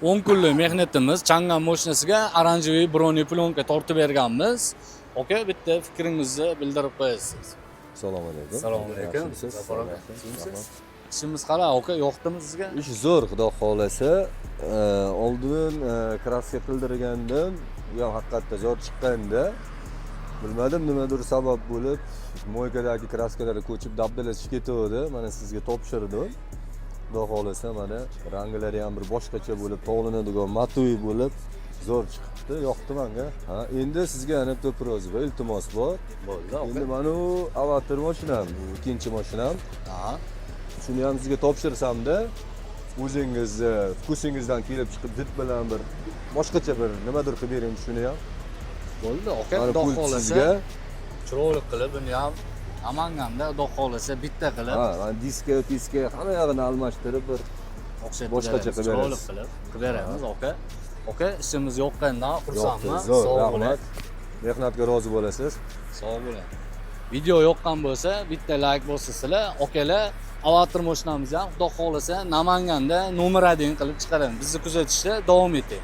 10 kunlik mehnatimiz Chang'an mashinasiga oranjeviy bronli plyonka tortib berganmiz. Oka, bitta fikringizni bildirib qo'yasiz. Assalomu alaykum. Assalomu alaykum. Yaxshimisiz? Ishimiz qala, oka, yoqdimi sizga? Ish zo'r, xudo xolasa. Oldin kraska qildirgandim. Bu ham haqiqatda zo'r chiqqanda. Bilmadim, nimadir sabab bo'lib, mo'ykadagi kraskalar ko'chib dabdalasiz ketdi. Mana sizga topshirdim. Xudo xolasa, mana ranglari ham bir boshqacha bo'lib, tovlanadigan matoyi bo'lib, zo'r chiqibdi. Yoqdi menga. Ha, endi sizga yana bitta prozba, iltimos bor. Bo'ldi, Endi mana bu avatar mashinam, bu ikkinchi mashinam. Ha. Shuni ham sizga topshirsam-da, o'zingizni vkusingizdan kelib chiqib did bilan bir boshqacha bir nimadir qilib bering shuni ham. Bo'ldi, oka, xudo xolasa. Chiroyli qilib buni ham Namanganda xudo xolasa bitta qilib. Ha, mana diska hamma yog'ini almashtirib bir o'xshatib boshqacha qilib chiroyli beramiz. qilib beramiz, oka. Oka, ishimiz yoqqandan xursandman. Zo'r, Sog' bo'ling. rahmat. Mehnatga rozi bo'lasiz. Sog' bo'ling. Video yoqqan bo'lsa, bitta like bosasizlar, okalar, avatar mashinamizni ham xudo xolasa Namanganda nomer 1 qilib chiqaramiz. Bizni kuzatishda davom eting.